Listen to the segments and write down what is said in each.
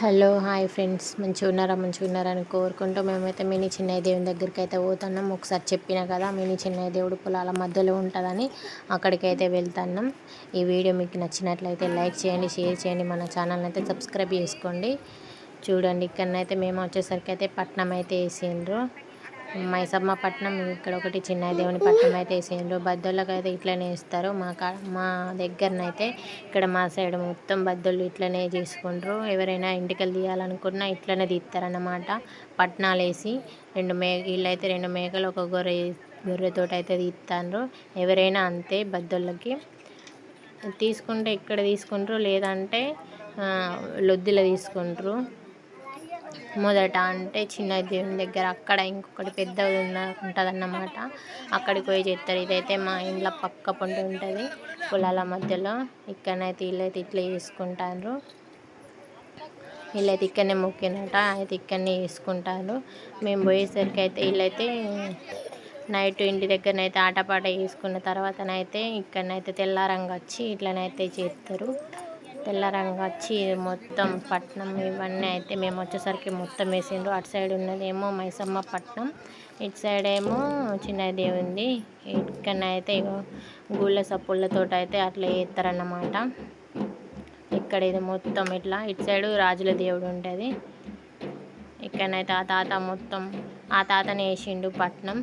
Hello hi friends, మంచిగా ఉన్నారా అని కోరుకుంటూ మేమైతే మినీ చిన్నయ్య దేవుని దగ్గరికి అయితే పోతున్నాం. ఒకసారి చెప్పినా కదా, మినీ చిన్నయ్య దేవుడు పొలాల మధ్యలో ఉంటుందని అక్కడికైతే వెళ్తున్నాం. ఈ వీడియో మీకు నచ్చినట్లయితే లైక్ చేయండి, షేర్ చేయండి, మన ఛానల్ని అయితే సబ్స్క్రైబ్ చేసుకోండి. చూడండి, ఇక్కడనైతే మేము వచ్చేసరికి అయితే పట్నం అయితే వేసిండ్రు. మైసమ్మ పట్నం, ఇక్కడ ఒకటి చిన్నయ్య దేవుని పట్నం అయితే వేసిండ్రు. బద్దోళ్ళకి అయితే ఇట్లనే వేస్తారు. మా దగ్గరనైతే ఇక్కడ మా సైడ్ మొత్తం బద్దోళ్ళు ఇట్లనే చేసుకుంటారు. ఎవరైనా ఇంటికలు తీయాలనుకున్నా ఇట్లనే తీస్తారన్నమాట. పట్నాలు వేసి వీళ్ళైతే 2 మేకలు ఒక గొర్రెతోటి అయితే తీస్తారు. ఎవరైనా అంతే, బద్దోళ్ళకి తీసుకుంటే ఇక్కడ తీసుకుంటారు, లేదంటే లొద్దిలో తీసుకుంటారు. మొదట అంటే చిన్న దేవుని దగ్గర, అక్కడ ఇంకొకటి పెద్దది ఉంటుందన్నమాట. అక్కడికి పోయి చేస్తారు. ఇదైతే మా ఇంట్లో పక్క పొంట ఉంటుంది, పొలాల మధ్యలో. ఇక్కడనైతే వీళ్ళైతే ఇట్లా చేసుకుంటారు. వీళ్ళైతే ఇక్కడనే మొక్కినట, అయితే ఇక్కడనే వేసుకుంటారు. మేము పోయేసరికి అయితే వీళ్ళైతే నైట్ ఇంటి దగ్గరనైతే ఆటపాట వేసుకున్న తర్వాతనైతే ఇక్కడనైతే తెల్లారంగా వచ్చి ఇట్లనైతే చేస్తారు. తెల్లారంగా వచ్చి మొత్తం పట్నం ఇవన్నీ అయితే మేము వచ్చేసరికి మొత్తం వేసిండ్రు. అటు సైడ్ ఉన్నదేమో మైసమ్మ పట్నం, ఇటు సైడ్ ఏమో చిన్నయ్య దేవుంది. ఇక్కడనైతే గూళ్ళ సప్పుళ్ళతో అయితే అట్లా చేస్తారన్నమాట. ఇక్కడ ఇది మొత్తం ఇట్లా, ఇటు సైడు రాజుల దేవుడు ఉంటుంది. ఇక్కడనైతే ఆ తాతని వేసిండు పట్నం.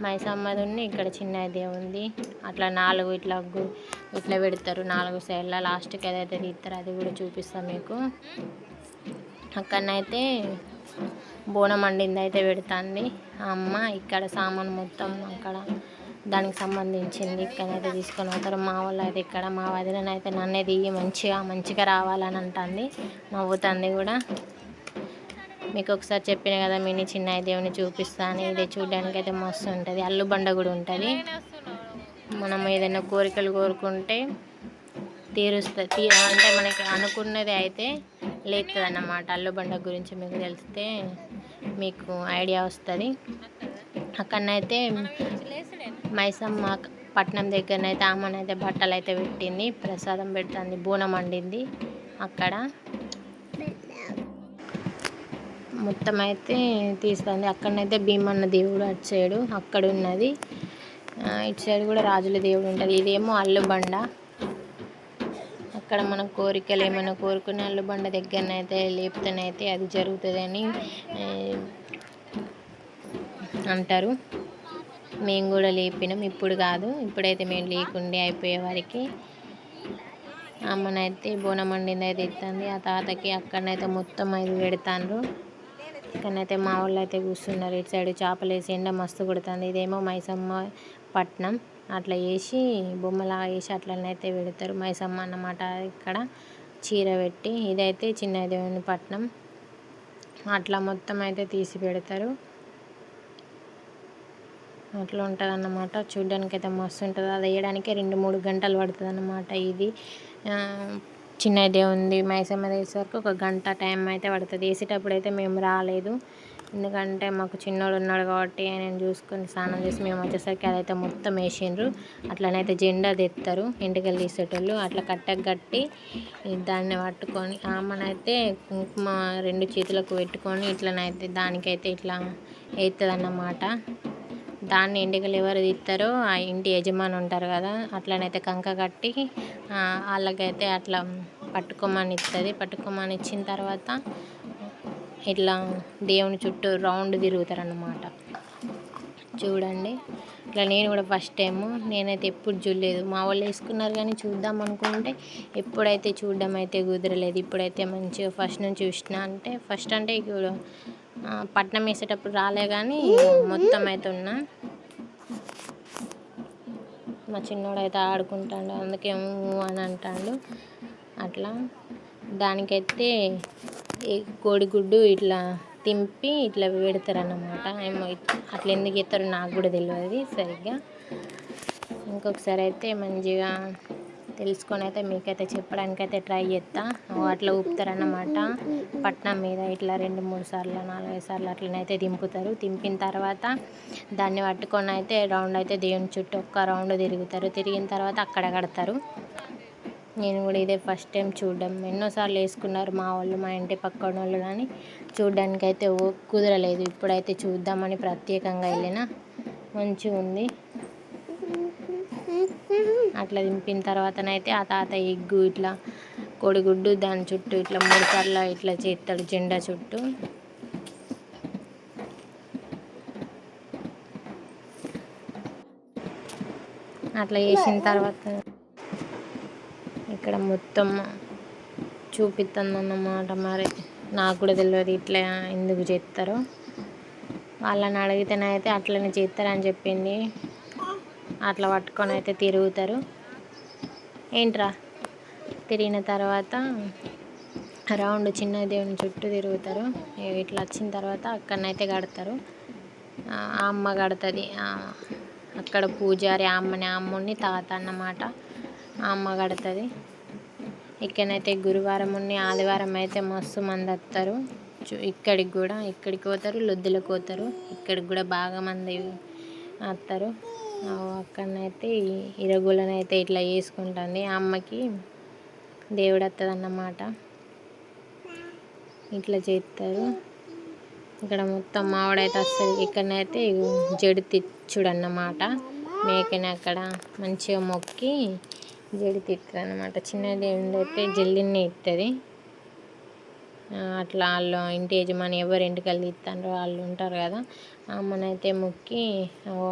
మైసమ్మది ఇక్కడ చిన్నయ్య దేవుంది. అట్లా 4 ఇట్లా పెడతారు, 4 సైడ్ల. లాస్ట్కి ఏదైతే తీస్తారో అది కూడా చూపిస్తాను మీకు. అక్కడనైతే బోనం వండింది అయితే పెడుతుంది అమ్మ. ఇక్కడ సామాన్ మొత్తం అక్కడ దానికి సంబంధించింది ఇక్కడైతే తీసుకొని పోతారు. మా వాళ్ళు అయితే ఇక్కడ మా వదినైతే నన్నే దిగి మంచిగా రావాలని అంటుంది, నవ్వుతుంది కూడా. మీకు ఒకసారి చెప్పిన కదా, మినీ చిన్నయ్య దేవుని చూపిస్తాను. ఇది చూడడానికి అయితే మస్తు ఉంటుంది. అల్లుబండ కూడా ఉంటుంది. మనం ఏదైనా కోరికలు కోరుకుంటే తీరుస్తుంది. అంటే మనకి అనుకున్నది అయితే లేస్తుంది అన్నమాట. అల్లుబండ గురించి మీకు తెలిస్తే మీకు ఐడియా వస్తుంది. అక్కడనైతే మైసమ్మ పట్నం దగ్గరనైతే ఆమెనైతే బట్టలు అయితే పెట్టింది, ప్రసాదం పెడుతుంది, బోనం వండింది. అక్కడ మొత్తం అయితే తీస్తుంది. అక్కడనైతే భీమన్న దేవుడు అటు సైడు అక్కడ ఉన్నది. ఇటు సైడ్ కూడా రాజుల దేవుడు ఉంటుంది. ఇదేమో అల్లుబండ. అక్కడ మన కోరికలు ఏమైనా కోరుకునే అల్లుబండ దగ్గరనైతే లేపుతనైతే అది జరుగుతుందని అంటారు. మేము కూడా లేపినాం, ఇప్పుడు కాదు, ఇప్పుడైతే మేము లేకుండే అయిపోయే వారికి. అమ్మనైతే బోనం వండింది అయితే ఇస్తుంది ఆ తాతకి. అక్కడనైతే మొత్తం 5 పెడతాండ్రు. ఇక్కడనైతే మా వాళ్ళు అయితే కూర్చున్నారు. ఇటు సైడ్ చేపలు వేసి ఎండ మస్తు కొడుతుంది. ఇదేమో మైసమ్మ పట్నం. అట్లా వేసి బొమ్మలా వేసి అట్లనైతే పెడతారు. మైసమ్మ అన్నమాట ఇక్కడ చీర పెట్టి. ఇదైతే చిన్నయ్య దేవుని పట్నం. అట్లా మొత్తం అయితే తీసి పెడతారు. అట్లా ఉంటుంది అన్నమాట. చూడ్డానికి అయితే మస్తు ఉంటుంది. అది వేయడానికి 2-3 గంటలు పడుతుంది అన్నమాట. ఇది చిన్నయ్య దేవుంది మైసమ్మ వేసేసరికి 1 గంట టైం అయితే పడుతుంది. వేసేటప్పుడు అయితే మేము రాలేదు, ఎందుకంటే మాకు చిన్నోడు ఉన్నాడు కాబట్టి ఆయన చూసుకొని స్నానం చేసి మేము వచ్చేసరికి అదైతే మొత్తం వేసిండ్రు. అట్లనైతే జెండా తెస్తారు ఎంటికలు తీసేటోళ్ళు. అట్లా కట్టి దాన్ని పట్టుకొని ఆమెనైతే కుంకుమ 2 చేతులకు పెట్టుకొని ఇట్లనైతే దానికైతే ఇట్లా వేస్తుంది అన్నమాట. దాన్ని ఎంటికలు ఎవరు తీస్తారో ఆ ఇంటి యజమాని ఉంటారు కదా, అట్లనైతే కంక కట్టి వాళ్ళకైతే అట్లా పట్టుకోమని ఇస్తుంది. పట్టుకోమని ఇచ్చిన తర్వాత ఇట్లా దేవుని చుట్టూ రౌండ్ తిరుగుతారు అన్నమాట. చూడండి, ఇట్లా నేను కూడా ఫస్ట్ టైము, నేనైతే ఎప్పుడు చూడలేదు. మా వాళ్ళు వేసుకున్నారు కానీ చూద్దాం అనుకుంటే ఎప్పుడైతే చూడడం అయితే కుదరలేదు. ఇప్పుడైతే మంచిగా ఫస్ట్ నుంచి చూసిన. ఫస్ట్ అంటే ఇప్పుడు పట్నం వేసేటప్పుడు రాలే కానీ మొత్తం అయితే ఉన్నా. మా చిన్నోడు అయితే ఆడుకుంటాడు, అందుకే అని అంటాడు. అట్లా దానికైతే కోడిగుడ్డు ఇట్లా తింపి ఇట్లా పెడతారన్నమాట. ఏమో అట్లా ఎందుకు ఎత్తారో నాకు కూడా తెలియదు సరిగ్గా. ఇంకొకసారి అయితే మంచిగా తెలుసుకొని అయితే మీకైతే చెప్పడానికైతే ట్రై చేస్తా. అట్లా ఊపుతారన్నమాట పట్నం మీద. ఇట్లా 2-3 సార్లు 4-5 సార్లు అట్లనైతే దింపుతారు. దింపిన తర్వాత దాన్ని పట్టుకొని అయితే రౌండ్ అయితే దేవుని చుట్టూ 1 రౌండ్ తిరుగుతారు. తిరిగిన తర్వాత అక్కడ కడతారు. నేను కూడా ఇదే ఫస్ట్ టైం చూడడం. ఎన్నోసార్లు వేసుకున్నారు మా వాళ్ళు, మా ఇంటి పక్కన వాళ్ళు, కానీ చూడ్డానికి అయితే కుదరలేదు. ఇప్పుడైతే చూద్దామని ప్రత్యేకంగా వెళ్ళిన, మంచిగా ఉంది. అట్లా దింపిన తర్వాతనైతే ఆ తాత ఎగ్గు ఇట్లా కోడిగుడ్డు దాని చుట్టూ ఇట్లా 3 సార్లు ఇట్లా చేస్తాడు జెండా చుట్టూ. అట్లా చేసిన తర్వాత ఇక్కడ మొత్తం చూపిస్తుందన్నమాట. మరి నాకు కూడా తెలియదు ఇట్లా ఎందుకు చేస్తారో. వాళ్ళని అడిగితేనైతే అట్లనే చేస్తారని చెప్పింది. అట్లా పట్టుకొని అయితే తిరుగుతారు. ఏంట్రా తిరిగిన తర్వాత రౌండ్ చిన్న దేవుని చుట్టూ తిరుగుతారు. ఇట్లా వచ్చిన తర్వాత అక్కడనైతే కడతారు. ఆ అమ్మ కడుతుంది. అక్కడ పూజారి అమ్మని తాత అన్నమాట. ఆ అమ్మ కడుతుంది. ఇక్కడనైతే గురువారం ఆదివారం అయితే మస్తు మంది వస్తారు. ఇక్కడికి పోతారు, లొద్దులకు పోతారు. ఇక్కడికి కూడా బాగా మంది వస్తారు. అక్కడనైతే ఇరగులనైతే ఇట్లా వేసుకుంటుంది. ఆ అమ్మకి దేవుడు వస్తుంది అన్నమాట. ఇట్లా చేస్తారు. ఇక్కడ మొత్తం మావిడైతే వస్తుంది. ఇక్కడనైతే జడి తెచ్చుడు అన్నమాట. మేకని అక్కడ మంచిగా మొక్కి జడి తిస్తుంది అన్నమాట. చిన్న దేవుడు అయితే జల్దినే ఇస్తుంది. అట్లా వాళ్ళు ఇంటి యజమాని ఎవరు ఎంటికలు తీస్తారో వాళ్ళు ఉంటారు కదా, అమ్మనైతే మొక్కి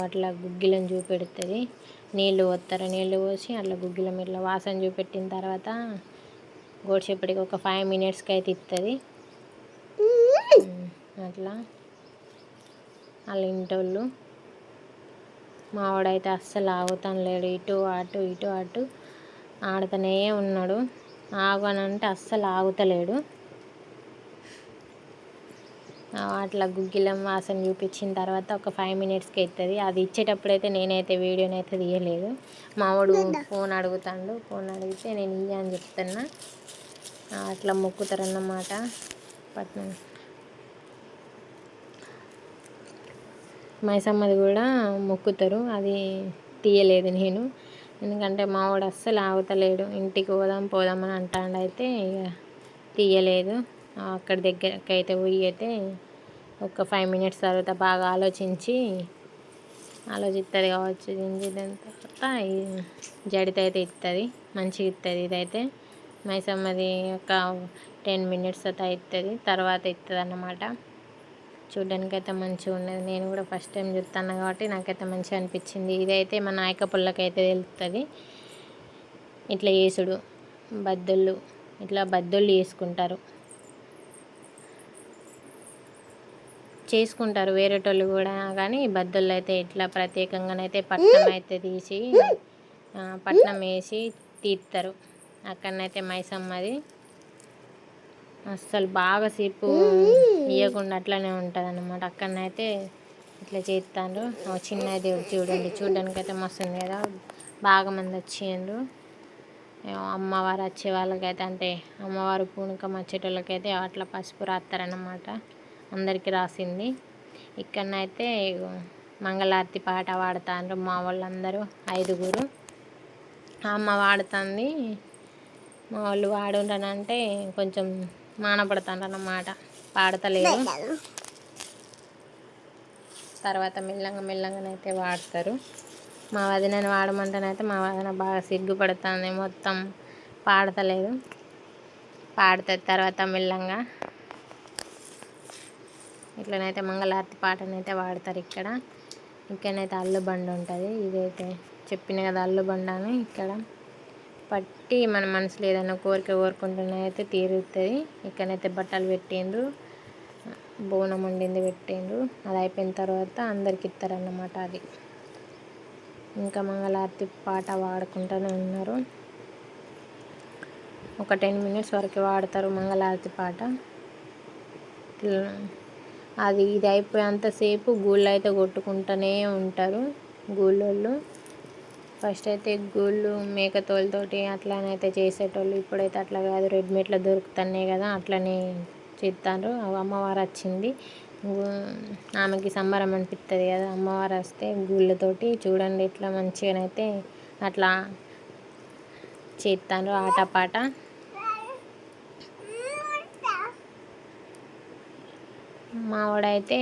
అట్లా గుగ్గిలను చూపెడుతుంది. నీళ్ళు పోస్తారు. నీళ్ళు పోసి అట్లా గుగ్గిలం ఇట్లా వాసన చూపెట్టిన తర్వాత గోడిసేపటికి ఒక 5 minutesకి అయితే ఇస్తుంది. అట్లా వాళ్ళ ఇంటోళ్ళు. మావాడైతే అస్సలు ఆగుతాను లేడు. ఇటు అటు ఆడుతూనే ఉన్నాడు. ఆగనంటే అస్సలు ఆగుతలేడు. అట్లా గుగ్గిలం వాసన చూపించిన తర్వాత ఒక 5 minutesకి అవుతుంది. అది ఇచ్చేటప్పుడైతే నేనైతే వీడియోనైతే తీయలేదు. మావాడు ఫోన్ అడుగుతాడు. ఫోన్ అడిగితే నేను అని చెప్తున్నా. అట్లా మొక్కుతారన్నమాట. పట్నం మైసమ్మది కూడా మొక్కుతారు. అది తీయలేదు నేను, ఎందుకంటే మావాడు అస్సలు ఆగుతలేడు. ఇంటికి పోదామని అంటాడు. అయితే ఇక తీయలేదు. అక్కడ దగ్గరకి అయితే పోయి అయితే ఒక 5 minutes తర్వాత బాగా ఆలోచిస్తుంది కావచ్చు. దాని తర్వాత జడిత అయితే ఇస్తుంది. మంచిగా ఇస్తుంది. ఇదైతే మైసమ్మది ఒక 10 minutes అయితే అవుతుంది. తర్వాత ఇస్తుంది అన్నమాట. చూడ్డానికి అయితే మంచిగా ఉన్నది. నేను కూడా ఫస్ట్ టైం చూస్తాను కాబట్టి నాకైతే మంచిగా అనిపించింది. ఇదైతే మా నాయక పుల్లకైతే తెలుస్తుంది. ఇట్లా చేసుడు బద్దొళ్ళు చేసుకుంటారు వేరేటోళ్ళు కూడా, కానీ బద్దొళ్ళు అయితే ఇట్లా ప్రత్యేకంగానైతే పట్నం అయితే తీసి పట్నం వేసి తీస్తారు. అక్కడనైతే మైసమ్మది అస్సలు బాగా సేపు ఇవ్వకుండా అట్లనే ఉంటుంది అన్నమాట. అక్కడనైతే ఇట్లా చేస్తాను. చిన్న దేవుడు చూడడానికి అయితే మస్తు ఉంది కదా. బాగా మంది వచ్చిండ్రు. అమ్మవారు వచ్చే వాళ్ళకైతే, అంటే అమ్మవారు పూనకం వచ్చేటోళ్ళకైతే అట్లా పసుపు రాస్తారన్నమాట. అందరికీ రాసింది. ఇక్కడనైతే మంగళారతి పాట పాడుతాండ్రు మా వాళ్ళందరూ 5గురు. అమ్మ వాడుతుంది. మా వాళ్ళు వాడుంటానంటే కొంచెం మానపడుతాండ్రు అన్నమాట. పాడతలేరు. తర్వాత మెల్లగానైతే వాడతారు. మా వదినని వాడమంటేనైతే మా వదిన బాగా సిగ్గుపడుతుంది. మొత్తం పాడతలేదు. పాడుతుంది తర్వాత మెల్లంగా. ఇట్లనైతే మంగళారతి పాటనైతే వాడతారు. ఇక్కడనైతే అల్లుబండ ఉంటుంది. ఇదైతే చెప్పిన కదా అల్లుబండ అని. ఇక్కడ పట్టి మన మనసులో ఏదైనా కోరిక కోరుకుంటున్నైతే తీరుతుంది. ఇక్కడనైతే బట్టలు పెట్టిండ్రు, బోనం వండింది పెట్టిండ్రు. అది అయిపోయిన తర్వాత అందరికి ఇస్తారన్నమాట. అది ఇంకా మంగళారతి పాట వాడుకుంటూనే ఉన్నారు. ఒక 10 minutes వరకు వాడతారు మంగళారతి పాట. ఇది అయిపోయేంతసేపు గూళ్ళు అయితే కొట్టుకుంటూనే ఉంటారు గూళ్ళోళ్ళు. ఫస్ట్ అయితే గూళ్ళు మేకతోలతోటి అట్లానైతే చేసేటోళ్ళు. ఇప్పుడైతే అట్లా కాదు, రెడీమేడ్లో దొరుకుతున్నాయి కదా, అట్లనే చేస్తారు. అమ్మవారు వచ్చింది, ఆమెకి సంబరం అనిపిస్తుంది కదా. అమ్మవారు వస్తే గూళ్ళతోటి చూడండి ఎట్లా మంచిగానైతే అట్లా చేస్తాను ఆటపాట. మావాడైతే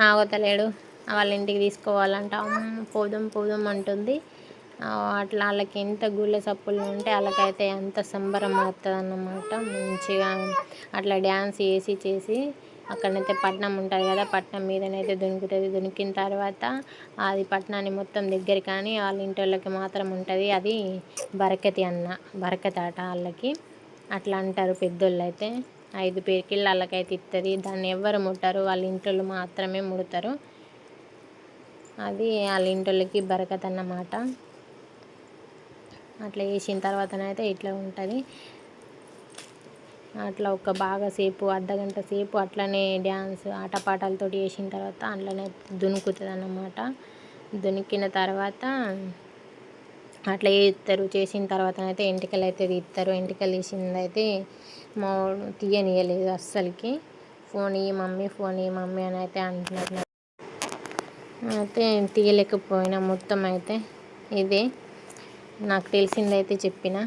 ఆగతలేడు, వాళ్ళ ఇంటికి తీసుకోవాలంట. పోదాం పోదాం అంటుంది. అట్లా వాళ్ళకి ఎంత గుళ్ళ సప్పులు ఉంటే వాళ్ళకైతే అంత సంబరం అవుతుంది అన్నమాట. మంచిగా అట్లా డ్యాన్స్ చేసి అక్కడనైతే పట్నం ఉంటుంది కదా, పట్నం మీదనైతే దునుకుతుంది. దునికిన తర్వాత అది పట్నాన్ని మొత్తం దగ్గర కానీ వాళ్ళ ఇంటి వాళ్ళకి మాత్రం ఉంటుంది. అది బరకతి ఆట వాళ్ళకి అట్లా అంటారు పెద్దోళ్ళు అయితే. 5 పేకిళ్ళు వాళ్ళకైతే ఇస్తుంది. దాన్ని ఎవ్వరు ముట్టారు, వాళ్ళ ఇంట్లో మాత్రమే ముడతారు. అది వాళ్ళ ఇంటోళ్ళకి బరకత్ అన్నమాట. అట్లా వేసిన తర్వాతనైతే ఇట్లా ఉంటుంది. అట్లా ఒక బాగా సేపు అర్ధగంట సేపు అట్లనే డ్యాన్స్ ఆటపాటలతో వేసిన తర్వాత అట్లనే దునుకుతుంది అన్నమాట. దునికిన తర్వాత అట్లా చేస్తారు. చేసిన తర్వాతనైతే ఎంటికలు అయితే తీస్తారు. ఎంటికలు తీసింది అయితే మా తీయనియలేదు అస్సలకి. ఫోన్ ఇయ్యి మమ్మీ అని అయితే అంటున్నారు. అయితే తీయలేకపోయినా మొత్తం అయితే ఇదే నాకు తెలిసిందైతే చెప్పిన.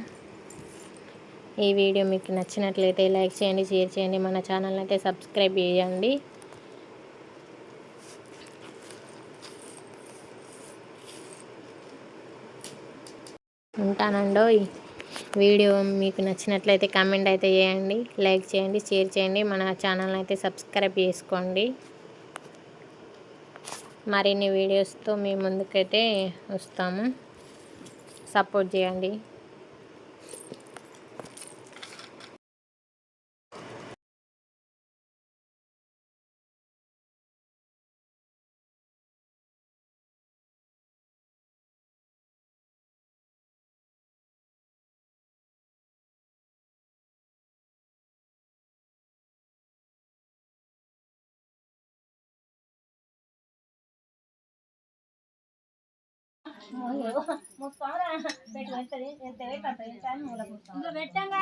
ఈ వీడియో మీకు నచ్చినట్లయితే లైక్ చేయండి, షేర్ చేయండి, మన ఛానల్ని అయితే సబ్స్క్రైబ్ చేయండి. ఉంటానండోయ్. వీడియో మీకు నచ్చినట్లయితే కామెంట్ అయితే చేయండి, లైక్ చేయండి, షేర్ చేయండి, మన ఛానల్ని అయితే సబ్స్క్రైబ్ చేసుకోండి. మరిన్ని వీడియోస్తో మీ ముందుకైతే వస్తాము. సపోర్ట్ చేయండి. పెట్టంగా